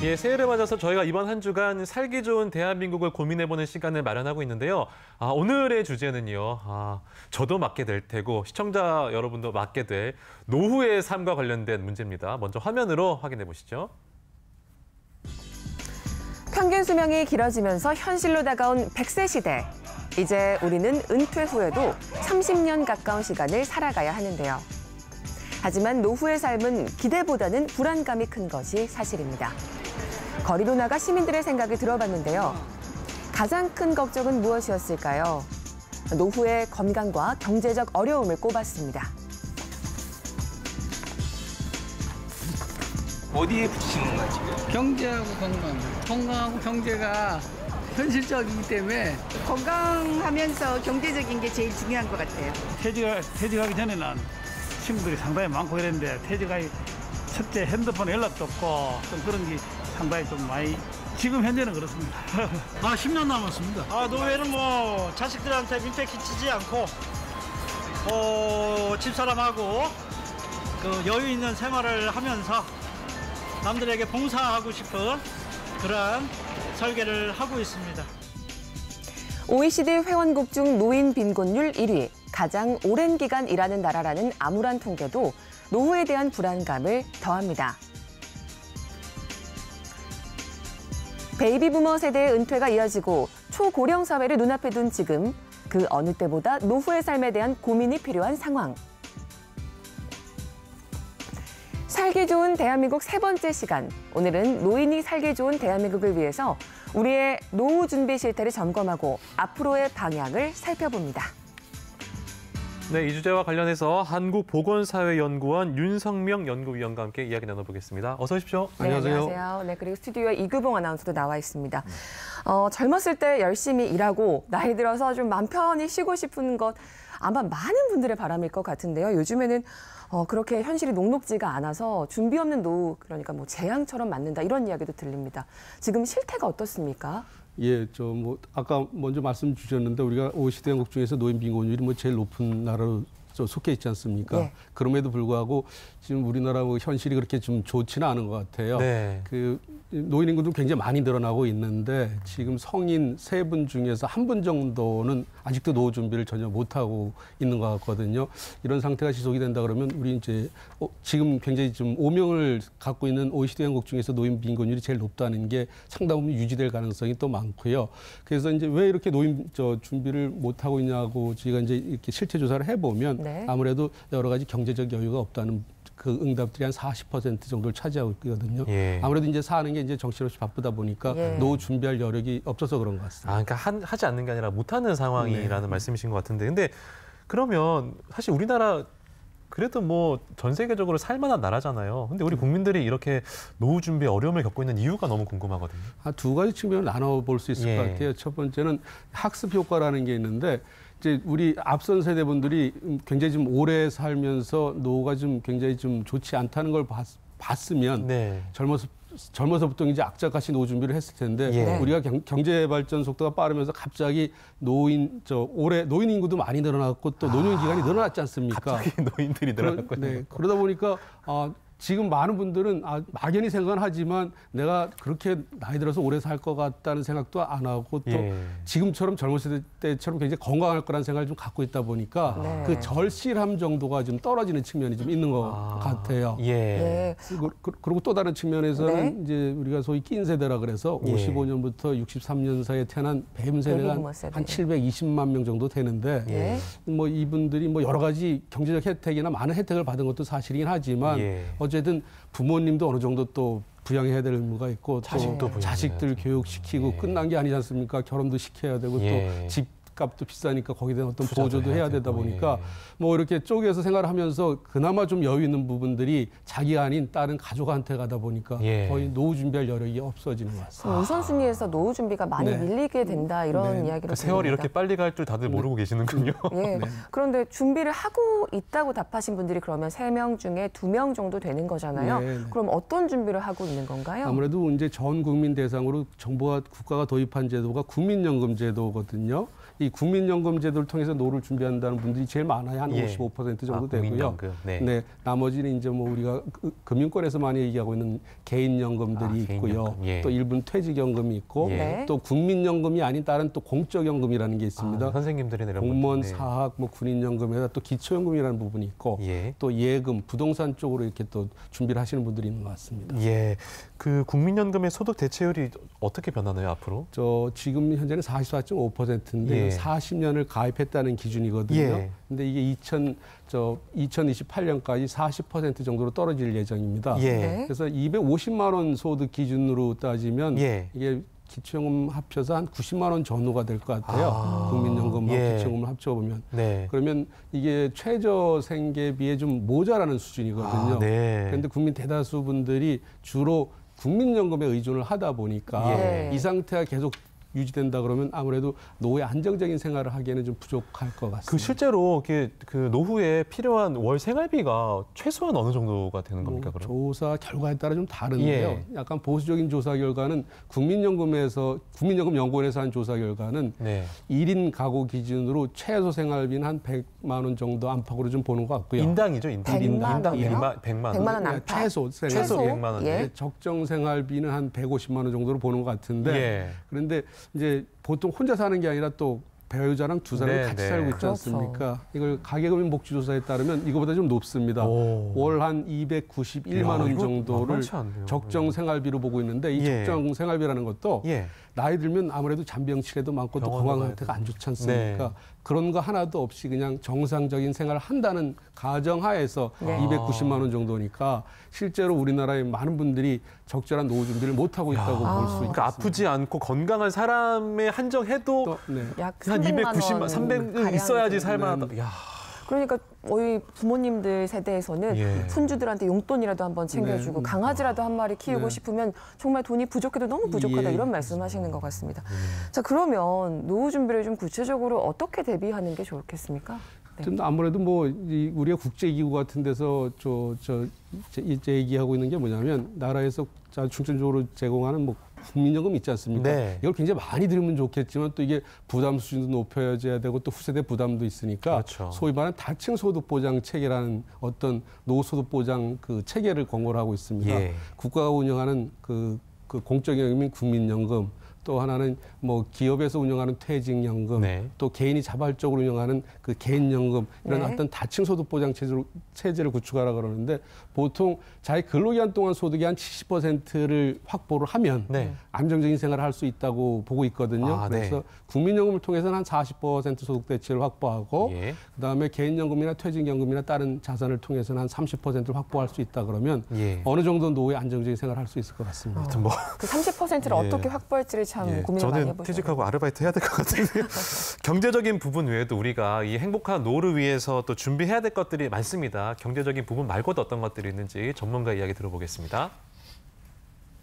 예, 새해를 맞아서 저희가 이번 한 주간 살기 좋은 대한민국을 고민해보는 시간을 마련하고 있는데요. 오늘의 주제는요. 저도 맡게 될 테고 시청자 여러분도 맡게 될 노후의 삶과 관련된 문제입니다. 먼저 화면으로 확인해 보시죠. 평균 수명이 길어지면서 현실로 다가온 100세 시대. 이제 우리는 은퇴 후에도 30년 가까운 시간을 살아가야 하는데요. 하지만 노후의 삶은 기대보다는 불안감이 큰 것이 사실입니다. 거리로 나가 시민들의 생각을 들어봤는데요. 가장 큰 걱정은 무엇이었을까요? 노후의 건강과 경제적 어려움을 꼽았습니다. 어디에 붙이시는 거예요, 지금? 경제하고 건강. 건강하고 경제가 현실적이기 때문에 건강하면서 경제적인 게 제일 중요한 것 같아요. 퇴직하기 전에는 친구들이 상당히 많고 이랬는데 퇴직하기 첫째 핸드폰 연락도 없고 좀 그런 게 상당히 좀 많이 지금 현재는 그렇습니다. 10년 남았습니다. 노후에는 뭐 자식들한테 민폐 끼치지 않고 집사람하고 그 여유 있는 생활을 하면서 남들에게 봉사하고 싶은 그러한 설계를 하고 있습니다. OECD 회원국 중 노인 빈곤율 1위, 가장 오랜 기간 일하는 나라라는 암울한 통계도 노후에 대한 불안감을 더합니다. 베이비부머 세대의 은퇴가 이어지고 초고령 사회를 눈앞에 둔 지금, 그 어느 때보다 노후의 삶에 대한 고민이 필요한 상황. 살기 좋은 대한민국 세 번째 시간. 오늘은 노인이 살기 좋은 대한민국을 위해서 우리의 노후 준비 실태를 점검하고 앞으로의 방향을 살펴봅니다. 네, 이 주제와 관련해서 한국보건사회연구원 윤성명 연구위원과 함께 이야기 나눠보겠습니다. 어서 오십시오. 네, 안녕하세요. 네, 그리고 스튜디오에 이규봉 아나운서도 나와 있습니다. 젊었을 때 열심히 일하고 나이 들어서 좀 마음 편히 쉬고 싶은 것 아마 많은 분들의 바람일 것 같은데요. 요즘에는 그렇게 현실이 녹록지가 않아서 준비 없는 노후, 그러니까 뭐 재앙처럼 맞는다 이런 이야기도 들립니다. 지금 실태가 어떻습니까? 예, 아까 먼저 말씀 주셨는데 우리가 OECD 회원국 중에서 노인 빈곤율이 제일 높은 나라로 속해 있지 않습니까? 네. 그럼에도 불구하고 지금 우리나라 현실이 그렇게 좀 좋지는 않은 것 같아요. 네. 노인 인구도 굉장히 많이 늘어나고 있는데 지금 성인 3분 중에서 1분 정도는 아직도 노후 준비를 전혀 못하고 있는 것 같거든요. 이런 상태가 지속이 된다 그러면 우리 이제 지금 굉장히 좀 오명을 갖고 있는 OECD 회원국 중에서 노인 빈곤율이 제일 높다는 게 상당 부분 유지될 가능성이 또 많고요. 그래서 이제 왜 이렇게 노인 준비를 못하고 있냐고 저희가 이제 이렇게 실태 조사를 해보면 네. 아무래도 여러 가지 경제적 여유가 없다는 그 응답들이 한 40% 정도를 차지하고 있거든요. 예. 아무래도 이제 사는 게 이제 정신없이 바쁘다 보니까 예. 노후 준비할 여력이 없어서 그런 것 같습니다. 그러니까 하지 않는 게 아니라 못하는 상황이라는 네. 말씀이신 것 같은데, 근데 그러면 사실 우리나라 그래도 뭐 전 세계적으로 살만한 나라잖아요. 근데 우리 국민들이 이렇게 노후 준비에 어려움을 겪고 있는 이유가 너무 궁금하거든요. 두 가지 측면을 나눠볼 수 있을 것 같아요. 첫 번째는 학습 효과라는 게 있는데 이제 우리 앞선 세대분들이 굉장히 좀 오래 살면서 노후가 좀 굉장히 좀 좋지 않다는 걸 봤으면 네. 젊어서부터 이제 악착같이 노후 준비를 했을 텐데 예. 우리가 경제 발전 속도가 빠르면서 갑자기 노인 인구도 많이 늘어났고 또 노년 기간이 늘어났지 않습니까? 갑자기 노인들이 늘어났거든요. 네. 그러다 보니까 지금 많은 분들은 막연히 생각은 하지만 내가 그렇게 나이 들어서 오래 살 것 같다는 생각도 안 하고 또 지금처럼 젊었을 때처럼 굉장히 건강할 거라는 생각을 좀 갖고 있다 보니까 그 절실함 정도가 좀 떨어지는 측면이 좀 있는 것 같아요. 예. 그리고 또 다른 측면에서는 이제 우리가 소위 낀 세대라 그래서 55년부터 63년 사이에 태어난 뱀 세대가 한 720만 명 정도 되는데 뭐 이분들이 뭐 여러 가지 경제적 혜택이나 많은 혜택을 받은 것도 사실이긴 하지만 어쨌든 부모님도 어느 정도 또 부양해야 될 의무가 있고 또 자식들 교육시키고 끝난 게 아니지 않습니까? 결혼도 시켜야 되고 또 집값도 비싸니까 거기에 대한 어떤 보조도 해야 되다 보니까 뭐 이렇게 쪼개서 생활을 하면서 그나마 좀 여유 있는 부분들이 자기가 아닌 다른 가족한테 가다 보니까 거의 노후 준비할 여력이 없어지는 것 같습니다. 우선순위에서 노후 준비가 많이 밀리게 된다 이런 이야기를 세월이 이렇게 빨리 갈 줄 다들 모르고 계시는군요. 그런데 준비를 하고 있다고 답하신 분들이 그러면 3명 중에 2명 정도 되는 거잖아요. 그럼 어떤 준비를 하고 있는 건가요? 아무래도 이제 전 국민 대상으로 국가가 도입한 제도가 국민연금 제도거든요. 이 국민연금 제도를 통해서 노후를 준비한다는 분들이 제일 많아요. 한 55% 정도 되고요. 국민연금. 네, 나머지는 이제 뭐 우리가 금융권에서 많이 얘기하고 있는 개인연금들이 있고요. 개인연금. 또 일부는 퇴직연금이 있고 또 국민연금이 아닌 다른 또 공적연금이라는 게 있습니다. 선생님들이 내려본 공무원, 사학, 뭐 군인연금에다 또 기초연금이라는 부분이 있고 또 예금, 부동산 쪽으로 이렇게 또 준비를 하시는 분들이 있는 것 같습니다. 예, 그 국민연금의 소득 대체율이 어떻게 변하나요 앞으로? 지금 현재는 44.5%인데 40년을 가입했다는 기준이거든요. 근데 이게 2028년까지 40% 정도로 떨어질 예정입니다. 그래서 250만 원 소득 기준으로 따지면 이게 기초연금 합쳐서 한 90만 원 전후가 될 것 같아요. 국민연금하고 기초연금을 합쳐보면. 그러면 이게 최저 생계비에 좀 모자라는 수준이거든요. 그런데 국민 대다수 분들이 주로 국민연금에 의존을 하다 보니까 이 상태가 계속 유지된다 그러면 아무래도 노후에 안정적인 생활을 하기에는 좀 부족할 것 같습니다. 그 실제로 그 노후에 필요한 월 생활비가 최소한 어느 정도가 되는 겁니까? 그럼? 조사 결과에 따라 좀 다른데요. 약간 보수적인 조사 결과는 국민연금 연구원에서 한 조사 결과는 1인 가구 기준으로 최소 생활비는 한 100만 원 정도 안팎으로 좀 보는 것 같고요. 인당이죠, 인당. 100만 원이요? 100만 원. 100만 원 안팎. 최소 100만 원. 적정 생활비는 한 150만 원 정도로 보는 것 같은데 그런데 이제 보통 혼자 사는 게 아니라 또 배우자랑 두 사람이 같이 살고 있지 않습니까? 이걸 가계금융 복지조사에 따르면 이거보다 좀 높습니다. 월 한 291만 원 정도를 적정 생활비로 보고 있는데 이 적정 생활비라는 것도 나이 들면 아무래도 잔병치레도 많고 또 건강 상태가 안 좋지 않습니까? 그런 거 하나도 없이 그냥 정상적인 생활을 한다는 가정하에서 290만 원 정도니까 실제로 우리나라의 많은 분들이 적절한 노후 준비를 못하고 있다고 볼 수 있습니다. 그러니까 아프지 않고 건강한 사람에 한정해도 약 한 290만, 300은 있어야지 살만하다. 그러니까 저희 부모님들 세대에서는 손주들한테 용돈이라도 한번 챙겨주고 강아지라도 한 마리 키우고 싶으면 정말 돈이 부족해도 너무 부족하다 이런 말씀하시는 것 같습니다. 자, 그러면 노후 준비를 좀 구체적으로 어떻게 대비하는 게 좋겠습니까? 좀 아무래도 뭐 우리가 국제기구 같은 데서 이제 얘기하고 있는 게 뭐냐면 나라에서 중점적으로 제공하는 뭐 국민연금 있지 않습니까? 이걸 굉장히 많이 들으면 좋겠지만 또 이게 부담 수준도 높여져야 되고 또 후세대 부담도 있으니까 소위 말하는 다층 소득 보장 체계라는 어떤 노후 소득 보장 그 체계를 권고를 하고 있습니다. 국가가 운영하는 그 공적연금인 국민연금, 또 하나는 뭐 기업에서 운영하는 퇴직연금, 또 개인이 자발적으로 운영하는 그 개인연금 이런 어떤 다층 소득 보장 체제를 구축하라 그러는데 보통 자기 근로기간 동안 소득의 한 70%를 확보를 하면 안정적인 생활을 할 수 있다고 보고 있거든요. 그래서 국민연금을 통해서는 한 40% 소득 대체를 확보하고 그다음에 개인연금이나 퇴직연금이나 다른 자산을 통해서는 한 30%를 확보할 수 있다 그러면 어느 정도 노후에 안정적인 생활을 할 수 있을 것 같습니다. 그 30%를 어떻게 확보할지를 참 고민을 많이 해보셔요. 저는 퇴직하고 아르바이트 해야 될 것 같은데요. 경제적인 부분 외에도 우리가 이 행복한 노후를 위해서 또 준비해야 될 것들이 많습니다. 경제적인 부분 말고도 어떤 것들이 있는지 전문가 이야기 들어보겠습니다.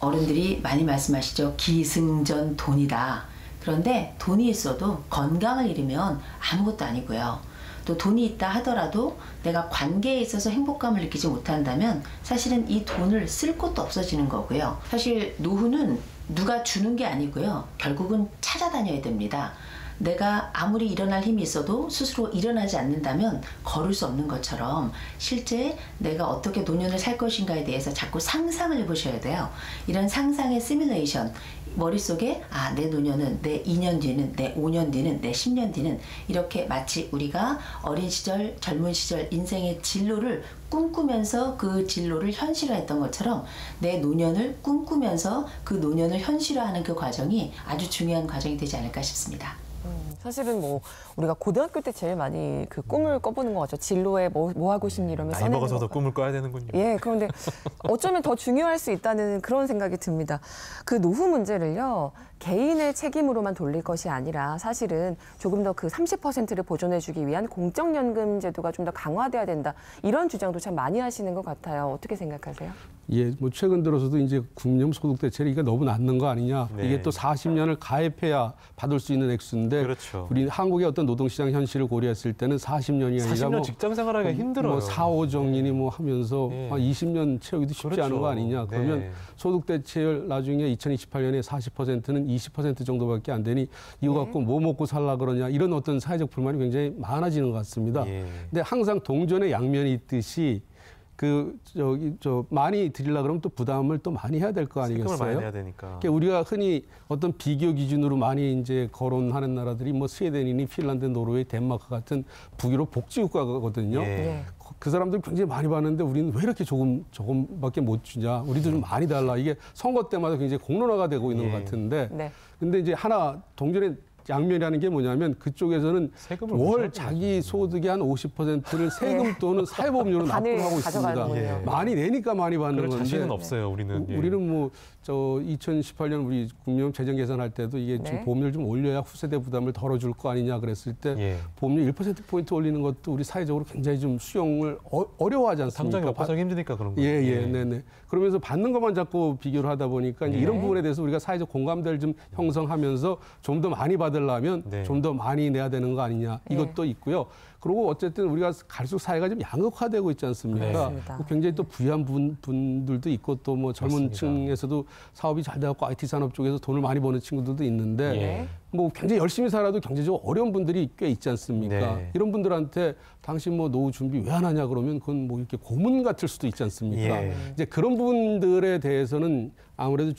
어른들이 많이 말씀하시죠. 기승전 돈이다. 그런데 돈이 있어도 건강을 잃으면 아무것도 아니고요. 또 돈이 있다 하더라도 내가 관계에 있어서 행복감을 느끼지 못한다면 사실은 이 돈을 쓸 곳도 없어지는 거고요. 사실 노후는 누가 주는 게 아니고요. 결국은 찾아다녀야 됩니다. 내가 아무리 일어날 힘이 있어도 스스로 일어나지 않는다면 걸을 수 없는 것처럼 실제 내가 어떻게 노년을 살 것인가에 대해서 자꾸 상상을 해보셔야 돼요. 이런 상상의 시뮬레이션, 머릿속에 내 노년은 내 2년 뒤는 내 5년 뒤는 내 10년 뒤는 이렇게 마치 우리가 어린 시절, 젊은 시절 인생의 진로를 꿈꾸면서 그 진로를 현실화했던 것처럼 내 노년을 꿈꾸면서 그 노년을 현실화하는 그 과정이 아주 중요한 과정이 되지 않을까 싶습니다. 사실은 뭐 우리가 고등학교 때 제일 많이 그 꿈을 꿔보는 것 같죠. 진로에 뭐 하고 싶니 이러면 나이 먹어서도 꿈을 꿔야 되는군요. 그런데 어쩌면 더 중요할 수 있다는 그런 생각이 듭니다. 그 노후 문제를요. 개인의 책임으로만 돌릴 것이 아니라 사실은 조금 더 그 30%를 보존해주기 위한 공적연금 제도가 좀 더 강화돼야 된다. 이런 주장도 참 많이 하시는 것 같아요. 어떻게 생각하세요? 뭐 최근 들어서도 이제 국민연금 소득 대체가 너무 낮는 거 아니냐. 이게 또 40년을 가입해야 받을 수 있는 액수인데 우리 한국의 어떤 노동시장 현실을 고려했을 때는 40년이 아니라 40년 직장 생활하기가 힘들어요. 뭐 4, 5정인이 뭐 하면서 한 20년 채우기도 쉽지 않은 거 아니냐. 그러면 소득 대체율 나중에 2028년에 40%는 한 20% 정도밖에 안 되니 이거 갖고 뭐 먹고 살라 그러냐 이런 어떤 사회적 불만이 굉장히 많아지는 것 같습니다. 근데 항상 동전의 양면이 있듯이 많이 드리려 그러면 또 부담을 또 많이 해야 될 거 아니겠어요? 세금을 많이 내야 되니까. 그러니까 우리가 흔히 어떤 비교 기준으로 많이 이제 거론하는 나라들이 뭐 스웨덴이니 핀란드, 노르웨이, 덴마크 같은 북유럽 복지국가거든요. 그 사람들 굉장히 많이 받는데 우리는 왜 이렇게 조금밖에 못 주냐? 우리도 좀 많이 달라. 이게 선거 때마다 굉장히 공론화가 되고 있는 것 같은데. 근데 이제 하나 동전의 양면이라는 게 뭐냐면 그쪽에서는 월 자기 소득의 한 50%를 세금 또는 사회보험료로 납부하고 있습니다. 많이 내니까 많이 받는 건데. 자신은 없어요, 우리는. 우리는 뭐 2018년 우리 국민연금 재정 계산할 때도 이게 좀 보험료를 좀 올려야 후세대 부담을 덜어줄 거 아니냐 그랬을 때 보험료 1%포인트 올리는 것도 우리 사회적으로 굉장히 좀 수용을 어려워하지 않습니까? 당장에 엎어서기 힘드니까 그런 거예요. 네네. 그러면서 받는 것만 자꾸 비교를 하다 보니까 이제 이런 부분에 대해서 우리가 사회적 공감대를 좀 형성하면서 좀 더 많이 받으려면 좀 더 많이 내야 되는 거 아니냐 이것도 있고요. 그리고 어쨌든 우리가 갈수록 사회가 좀 양극화되고 있지 않습니까? 굉장히 또 부유한 분들도 있고 또 뭐 젊은 층에서도 사업이 잘 돼갖고 IT 산업 쪽에서 돈을 많이 버는 친구들도 있는데 뭐 굉장히 열심히 살아도 경제적으로 어려운 분들이 꽤 있지 않습니까? 이런 분들한테 당신 뭐 노후 준비 왜 안 하냐 그러면 그건 뭐 이렇게 고문 같을 수도 있지 않습니까? 이제 그런 부분들에 대해서는 아무래도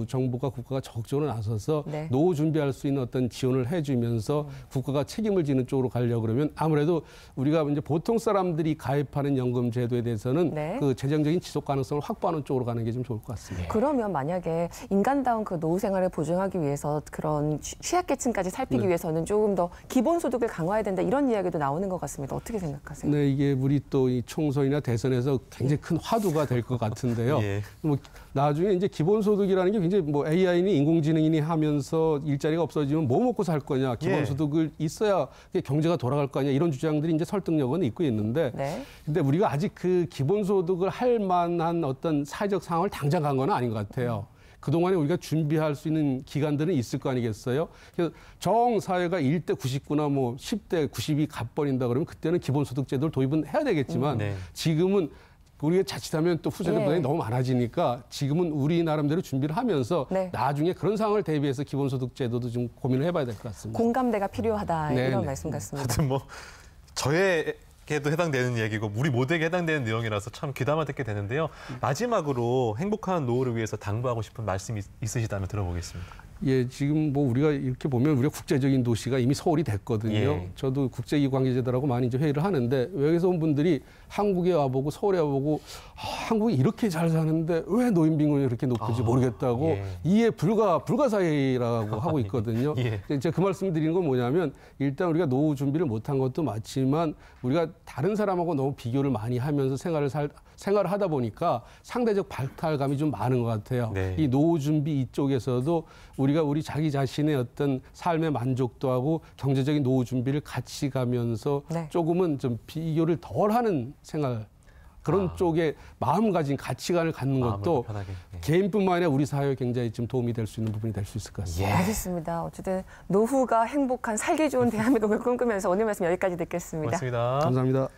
정부가 국가가 적극적으로 나서서 노후 준비할 수 있는 어떤 지원을 해주면서 국가가 책임을 지는 쪽으로 가려고 그러면 아무래도 우리가 이제 보통 사람들이 가입하는 연금 제도에 대해서는 그 재정적인 지속 가능성을 확보하는 쪽으로 가는 게 좀 좋을 것 같습니다. 그러면 만약에 인간다운 그 노후 생활을 보증하기 위해서 그런 취약계층까지 살피기 위해서는 조금 더 기본소득을 강화해야 된다 이런 이야기도 나오는 것 같습니다. 어떻게 생각하세요? 네, 이게 우리 또 이 총선이나 대선에서 굉장히 큰 화두가 될 것 같은데요. 뭐 나중에 이제 기본소득이라는 게 굉장히 뭐 AI니 인공지능이니 하면서 일자리가 없어지면 뭐 먹고 살 거냐, 기본소득을 있어야 경제가 돌아갈 거 아니냐 이런 주장들이 이제 설득력은 있고 있는데, 근데 우리가 아직 그 기본소득을 할 만한 어떤 사회적 상황을 당장 간 건 아닌 것 같아요. 그동안에 우리가 준비할 수 있는 기간들은 있을 거 아니겠어요? 그래서 정사회가 1대 99나 뭐 10대 90이 갚버린다 그러면 그때는 기본소득제도를 도입은 해야 되겠지만 지금은 우리가 자칫하면 또 후세대 부담이 너무 많아지니까 지금은 우리 나름대로 준비를 하면서 나중에 그런 상황을 대비해서 기본소득제도도 좀 고민을 해봐야 될 것 같습니다. 공감대가 필요하다 이런 말씀 같습니다. 하여튼 뭐 저에게도 해당되는 얘기고 우리 모두에게 해당되는 내용이라서 참 귀담아 듣게 되는데요. 마지막으로 행복한 노후를 위해서 당부하고 싶은 말씀이 있으시다면 들어보겠습니다. 예, 지금 뭐 우리가 이렇게 보면 우리가 국제적인 도시가 이미 서울이 됐거든요. 저도 국제기 관계자들하고 많이 이제 회의를 하는데 외국에서 온 분들이 한국에 와보고 서울에 와보고 한국이 이렇게 잘 사는데 왜 노인 빈곤이 이렇게 높은지 모르겠다고 이해 불가사의라고 하고 있거든요. 제가 그 말씀 드리는 건 뭐냐면 일단 우리가 노후 준비를 못한 것도 맞지만 우리가 다른 사람하고 너무 비교를 많이 하면서 생활을 하다 보니까 상대적 박탈감이 좀 많은 것 같아요. 이 노후 준비 이쪽에서도 우리가 우리 자기 자신의 어떤 삶의 만족도하고 경제적인 노후 준비를 같이 가면서 조금은 좀 비교를 덜하는 생활 그런 쪽에 마음가짐, 가치관을 갖는 것도 개인뿐만 아니라 우리 사회에 굉장히 좀 도움이 될 수 있는 부분이 될 수 있을 것 같습니다. 알겠습니다. 어쨌든 노후가 행복한 살기 좋은 대한민국을 꿈꾸면서 오늘 말씀 여기까지 듣겠습니다. 고맙습니다. 감사합니다.